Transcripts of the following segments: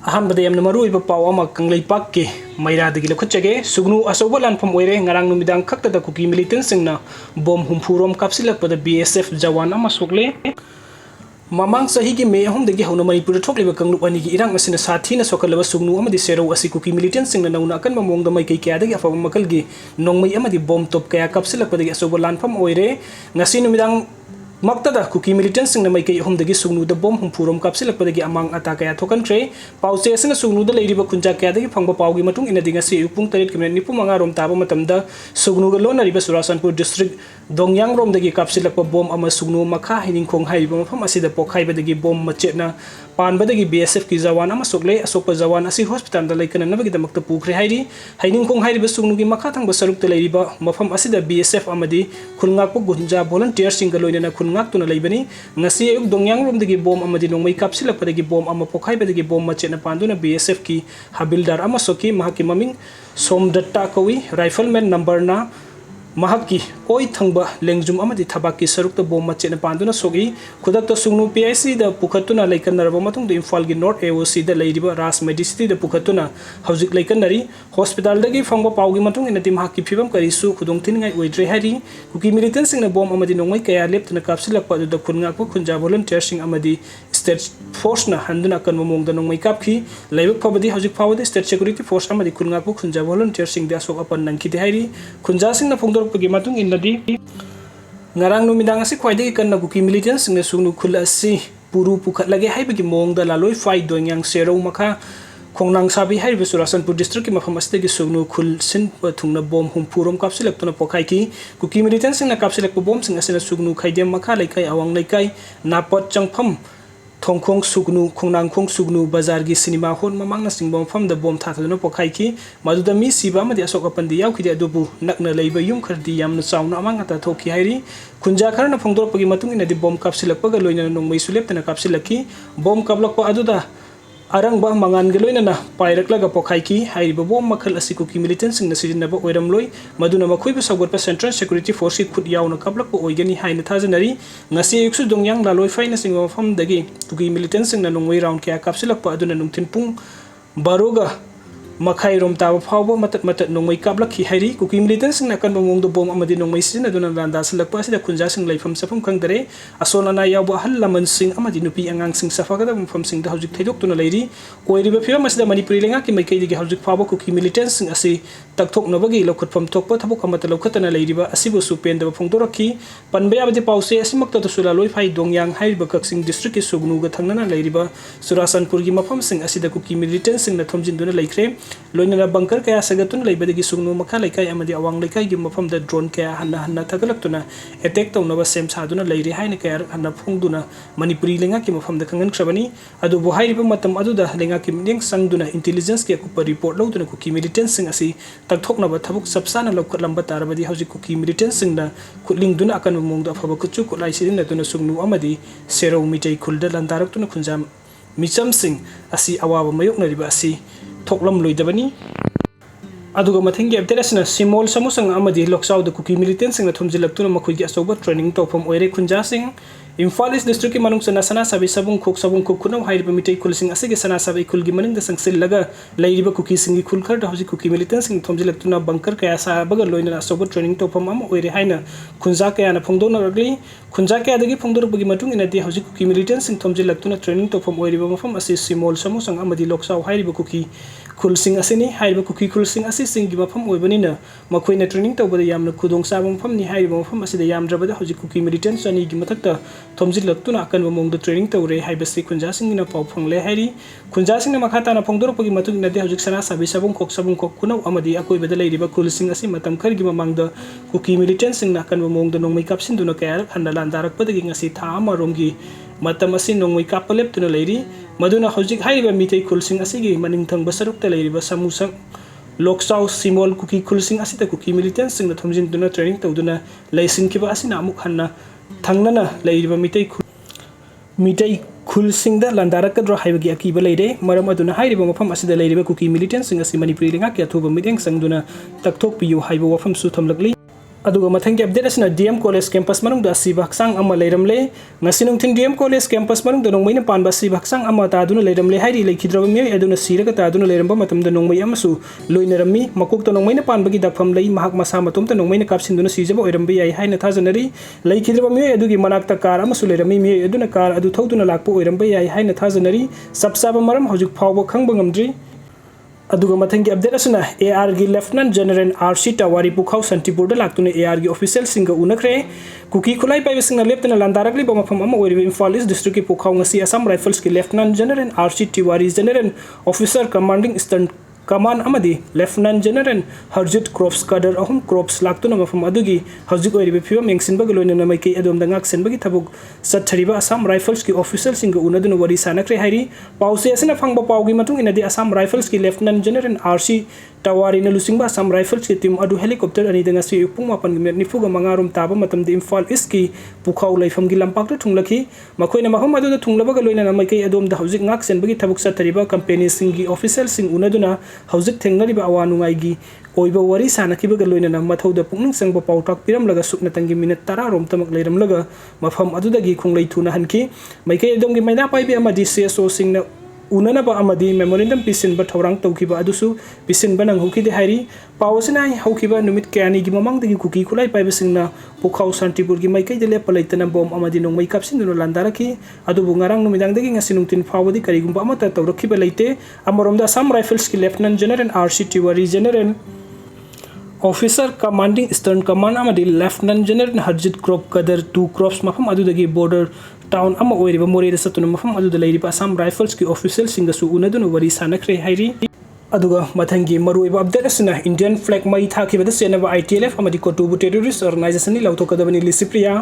अहमद मरुब पाव कंगलेपाक के मैरादगी लखुचगे सुगनु अचौबा लानफम ओइरे ngarang numidang khakta cookie मिलिटेंट्सिंगना बम हुमफुरोम कापसिलकपदा BSF जवान अमा सोकले ममांग सही की मे अहमदगी हौना मणिपुर थोकलिबा कंगलुप अनिगी इरांग मसिना साथीना सोकलबा सुगनु अमदि सेरो असि कुकी मिलिटेंट्सिंगना नौना अकनबा मोंगदा माइकई कयादगी अफबा मकलगी नोंगमई अमदि बम टॉप कया कापसिलकपदगी अचौबा लानफम ओइरे ngasi numidang मक्तदा कुकी मिलिटेंट्सिंगना माइकई अहमदगी सुगनुदा बम हुमफुरोम कापसिलकपदगी अमांग अता कया थोकनख्रे पाउचे असना सुगनुदा लेरिबा खुंजा कयादगी फंगबा पाउगी मतुंग इनदि ngasi युपुंग 8:95 रोम ताबा मतमदा सुगनुगा लोनरिबा सुरासनपुर डिस्ट्रिक्ट दोंगयांग रोमदगी कापसिलकपा बम अमा सुगनु मखा हिनिंगखोंग हाइबा मफम असिदा पोखाइबदगी बम मचेतना पानबदगी BSF की जवान अमा सोकले असोकपा जवान असि हॉस्पिटल दा लैकननबगी दमक्ता पुखरे हाइरि हाइनिंगखोंग हाइरिबा सुगनुगी मखा थंगबा सरुकता लैरिबा मफम असिदा BSF अमदि खुलंगाकपा गुंजा वॉलंटियर सिंगा लोइनना खुलंगाकतुना लैबनी ngasi ayuk dongyang romdagi bom amadi nongmai kapsilakpadagi bom ama pokhaibadagi bom machena panduna BSF की habildar ama soki mahaki maming somdatta kawi rifleman number na mahaki oi thangba lengjum amadi thabaki sarukta bom machena panduna sogi khudakta sugnu PIC da pukhatuna laikanarba matung da Imphal gi North AOC da leiriba ras medicity da pukhatuna hojik laikanari hospital dagi fangba paugi matung inati mahaki phibam karisu khudong thingai oidre hari kuki militantsingna bom amadi nongmai kaya leptuna kapsilakpa da khunga ko khunja volunteer sing amadi state force na handuna kan momong da nongmai kapki leibak phobadi hojik phawadi state security force amadi khunga ko khunja volunteer sing da sok apan nangki de hari khunja sing na phongdor pagi matung inadi ngarang numidang asi khwaidagi kanna kuki militantsingna sugnu khul asi puru pukhatlage haibagi mongda laloi fai doingyang sero makha khongnang sabi haiba surasanpur district ki mafam astegi sugnu khul sin pathungna bom humpurom kapsilaktuna pokai ki kuki militantsingna kapsilakpa bom sing asina sugnu khaidem makha laikai awang laikai napot changpham thongkhong sugnu khongnangkhong sugnu bazar gi cinema hall mamangna singbom fam da bom thataduna pokai ki maduda mi siba amadi asok apandi yaukhidi adubu nakna leiba yum khardi yamna chauna amanga ta thoki hairi khunja kharna phongdorpagi matung inadi bom kapsilakpaga loina nongmai suleptana kapsilaki bom kablakpa aduda arangba mangan geloina pairaklaga pokai ki hairiba bom makhal asi kuki militantsing na sirinaba oiramloi maduna makhoiba sagotpa central security force khut yauna kablakpa oigani haina thajanari ngasi yuksu dongyang laloi faina singwa fam dagi kuki militantsing na nongwei round kya kapsilakpa aduna nungthin pung baroga makhai rom tawa phawba matat nongmai kablakhi hairi kuki militantsing na kanba mongdo bom amadi nongmai sin aduna randa salakpa asida khunja sing leifam safam khangdare asona na yawba hal laman sing amadi nupi angang sing safagada mfam sing da hojik thaidok tuna leiri oiriba phiyam asida manipuri lenga ki maikai digi hojik phawba kuki militantsing asi takthok nabagi lokhutpham thokpa thabuk amata lokhatana leiriba asibu supen da phongdorakhi panbe abadi pause asimakta to sula loi phai dongyang hairiba kaksing district ki sugnu ga thangnana leiriba surasanpur gi mafam sing asida kuki militantsing na thomjin duna leikhre loina bunker kaya sagatun leibadagi sugnu makha laikai amadi awang laikai gi mafam da drone kaya hanna thagalaktuna attack tawnaba sem saduna leiri haina kaya hanna phongduna manipuri lenga ki mafam da kangan khrabani adu bo hairiba matam adu da lenga ki ming sangduna intelligence ki ku report lawduna kuki militantsing asi takthoknaba thabuk sabsana lokhatlamba tarabadi hauji kuki militantsing na khutlingduna akan mongda phaba kuchu kulai sidin duna sugnu amadi sero mitai khulda landaraktuna khunjam micham sing asi awaba mayokna riba asi thoklam loidabani aduga mathengi update simol samusang amadi loksaw da kuki militantsing na thumjilaktuna makhuigi asoba training tawpham oire khunja sing Imphal East District ki manung sana sabi sabung khok kunau hairiba mitai khulsing asige sana sabi khulgi maning da sangsil laga leiriba kuki singi khulkhar da hoji kuki militantsing thomjilaktuna bunker kaya sa baga loina asoba training tawpham am oire haina khunja kaya na phongdona ragli khunja kaya dagi phongdor bagi matung inati hoji kuki militantsing thomjilaktuna training tawpham oiriba mafam asi simol samusang amadi loksaw hairiba kuki khulsing asini hairiba kuki khulsing asi singi mafam oibanina makhoina training tawbada yamna khudong sabam mafam ni hairiba mafam asida yamdrabada hoji kuki militants ani gi matakta thomjilaktuna akan mongda training tawre haibasi khunja singna paw phangle hairi khunja singna makhata na phongdorpagi matung nade hojik sana sabi sabung khok kunau amadi akoi bada leiriba khulsing asi matam khargi mamangda kuki militants singna akan mongda nongmai kapsinduna kaya hanna landarak padagi ngasi tha amaromgi matam asi nongmai kapalep tuna leiri maduna hojik haiba mitai khulsing asigi maningthang basarukta leiriba samusang loksaw simol kuki khulsing asita kuki militants singna thomjin tuna training tawduna laisin kiba asina amuk hanna thangnana leiriba mitai khulsing da landarakadra haibagi akiba leire maram aduna hairiba mafam asida leiriba kuki militantsing asi manipuri lenga ki athuba mideng sangduna takthok piyu haiba wafam su thamlakli aduga mathang update asna DM college campus manung da si baksang ama leiramle ngasinung thin DM college campus manung da nongmai na panba si baksang ama ta aduna leiramle hairi leikhidraba Meeoi aduna siraga ta aduna leiramba matam da nongmai amasu loinarami makuk ta nongmai na panba gi dakpham lei mahak masa matum ta nongmai na kapsinduna sijaba oirambe yai haina thajanari leikhidraba Meeoi adugi manakta kar amasu leirami Meeoi aduna kar adu thoduna lakpa oirambe yai haina thajanari sabsaba maram hojik phawba khangba ngamdri aduga mathangi update asuna AR gi Lieutenant General RC Tawari Pukhau Santipur da laktuna AR gi official singa unakre Kuki khulai pai singa leptana landarakli bamafam ama oiribe Imphal East District ki Pukhau ngasi Assam Rifles ki Lieutenant General RC Tiwari General Officer Commanding Eastern Command amadi Lieutenant General Harjit Crops Kader ahum Crops laktuna mafam adugi hojik oiribe phiwa mengsinba galoina na maikei adom da ngak senba gi thabuk sathariba Assam Rifles ki official singa unaduna wari sanakre hairi pause asina phangba pawgi matung inadi Assam Rifles ki Lieutenant General RC Tawari na lusingba Assam Rifles ki team adu helicopter ani da ngasi upung mapan gi nifuga mangarum taba matam de Imphal East ki Pukhau laifam gi lampak ta thunglaki makoina mahum adu da thunglaba galoina na maikei adom da hojik ngak senba gi thabuk sathariba company singi official sing unaduna hojik thengnariba awanungai gi oiba wari sanakiba galoina na mathauda pungning sangba pautak piram laga sukna tangi minute 10 rom tamak leiram laga mafam adu dagi khunglei thuna hanki maikei adom gi maina paibi amadi CSO singna unanaba amadi memorandum pisinba thorang tawkiba adusu pisinba nang hokide hairi pawasina hokiba numit kani gi mamang dagi kuki khulai paiba singna Pukhau Santipur gi maikei de lepa leitana bom amadi nongmai kapsinduna landaraki adubu ngarang numidang dagi ngasinung tin fawadi karigumba amata tawrakhiba leite amoromda Assam Rifles ki Lieutenant General RC Tiwari General Officer Commanding Eastern Command amadi Lieutenant General Harjit Crop Kader 2 crops mafam adudagi border town ama oiriba Moreda satuna mafam aduda leiriba Assam Rifles ki official singasu unaduna wari sanakre hairi aduga mathangi maruiba update asina Indian flag mai thakibada senaba ITLF amadi kotubu terrorist organization ni lautokadabani Lisipriya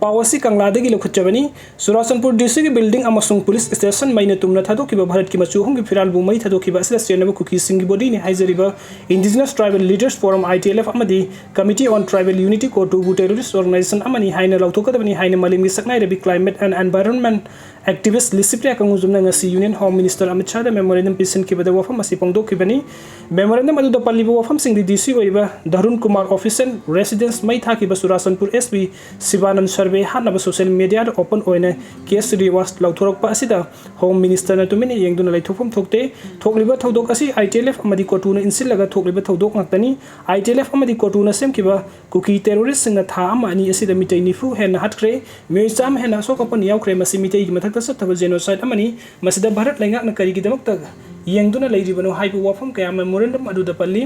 pawasi kangladagi lokhuchabani Surasanpur district ki building amasung police station maina tumna thadokiba Bharat ki machu hung ki firal bu mai thadokiba asila senaba Kuki singi body ni haizariba Indigenous Tribal Leaders Forum ITLF amadi Committee on Tribal Unity kotubu terrorist organization amani haina lautokadabani haina malimgi saknai rabi climate and environment activist Lisipriya kanguzumna ngasi Union Home Minister Amit Shah da memorandum pisin ki bada wafam asi pangdokibani memorandum adu da palliba wafam sing di DC oiba Dharun Kumar office and residence mai thakiba Surasanpur SB Sivanand survey hanaba social media da open oina case rewas lauthorokpa asida Home Minister na tumini yengduna laithofum thokte thokliba thodok asi ITLF amadi kotuna insilaga thokliba thodok ngaktani ITLF amadi kotuna semkiba Kuki terrorist singa tha ama ani asida mitei nifu Henna hatkre Meeoi cham Henna sokapan yaukre masi mitei gi mathakta sathaba genocide amani masida Bharat laingak na kari gi damakta yengduna leiribano haibu wafam kaya memorandum adu da palli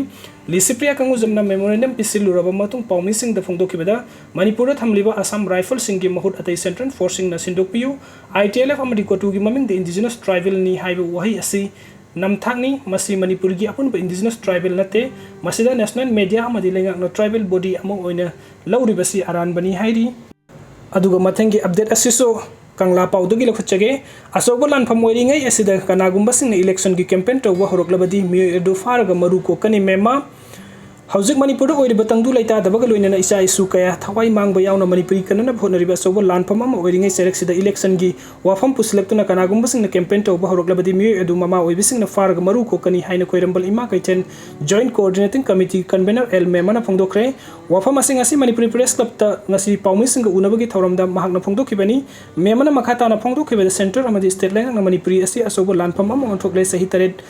Lisipriya kanguzamna memorandum pisiluraba matung pawmising da phongdokibada Manipur thamliba Assam Rifle singi mahut atai Central Forcing na sindokpiu ITLF amadi kotu gi maming the Indigenous Tribal ni haibu wahi asi namthakni masi Manipur gi apunba Indigenous Tribal nate masida national media amadi laingak na tribal body among oina lauribasi aran bani hairi aduga mathangi update asiso Kangla Paudagi Lokhachage, Achouba Lanfam Oire ngai asida kanagumba singna election gi campaign tawba horoklabadi Meeoi edu faraga maru ko kani mema Hauzik Manipur oire batangdu laita dabaga loinana isa isu kaya thawai mangba yauna Manipuri kanana bhonariba Achouba Lanfam ama oire ngai seleksida election gi wafam puslaktuna kanagumba singna campaign tawba horoklabadi Meeoi edu mama oibisingna faraga maru ko kani haina koirambal ima kaiten joint coordinating committee convener El Memana phongdokre wafam asing asi Manipuri press club ta ngasi pawmisinga unabagi thoramda mahakna phongdokibani Memana makhata na phongdokibada center amadi state lang na Manipuri asi Achouba Lanfam ama onthokle sahi taret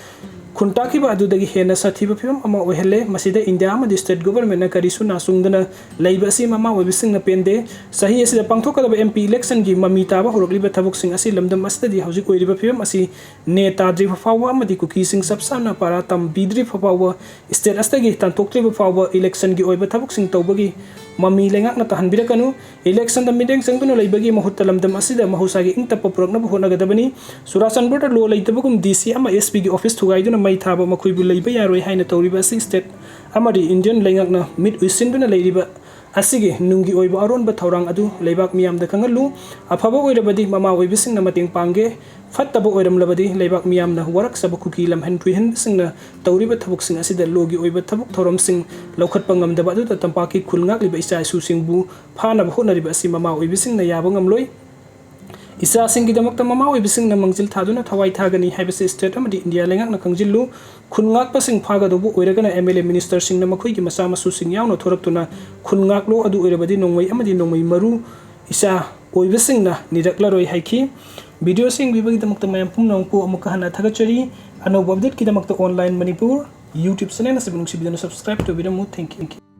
Kuntaki ba adudagi Henna sathiba phim ama ohele masida India amadi state government na karisu nasungdana leiba si mama oibising na pende sahi asida pangthokadaba MP election gi mamita ba horokliba thabuk sing asi lamdam asadi hauji koiriba phim asi neta dri fawa amadi Kuki sing sabsana para tam bidri fawa state astagi tantoktriba fawa election gi oiba thabuk sing tawbagi mami lengak na tahanbirakanu election da mideng sangduna leibagi mahutta lamdam asida mahusagi ingta poprakna bhonagadabani Surasanpur ta lo leitabagum DC ama SP gi office thugaiduna mai thaba makhuibu leiba yaroi haina tawriba si state amadi Indian lengak na mid wisinduna leiriba asige nungi oiba aron ba thorang adu leibak miyam da kangalu afaba oirabadi mama oibising na mating pangge fattaba oiram labadi leibak miyam na warak sab Kuki lamhan tuihan sing na tawriba thabuk sing asida logi oiba thabuk thoram sing laukhat pangam da badu ta tampaki khulngak liba isa su sing bu phana ba honariba asi mama oibising na yaba ngamloi इचासिंगीदमक्ता ममा ओइबिसिंगना मंजिल थादुना थवाई थागनी हाइबसे state अमदि India लेंगाकना खंजिल्लु खुनगाकपसिंग फागदोबु ओइरगना एमएलए मिनिस्टर सिंगना मखोइगी मसा मसुसिंग यावना थोरक्तुना खुनगाकलो अदु ओइरबदि नोंमै अमदि नोंमै मरु इसा ओइबिसिंगना निरक्लरोइ हाइखि वीडियो सिंग बिबगिदमक्ता मयम पुंगनंगपु अमुक हना थागचरी अनौब अपडेट किदमक्ता ऑनलाइन मणिपुर YouTube चैनल से सब्सक्राइब to थैंक यू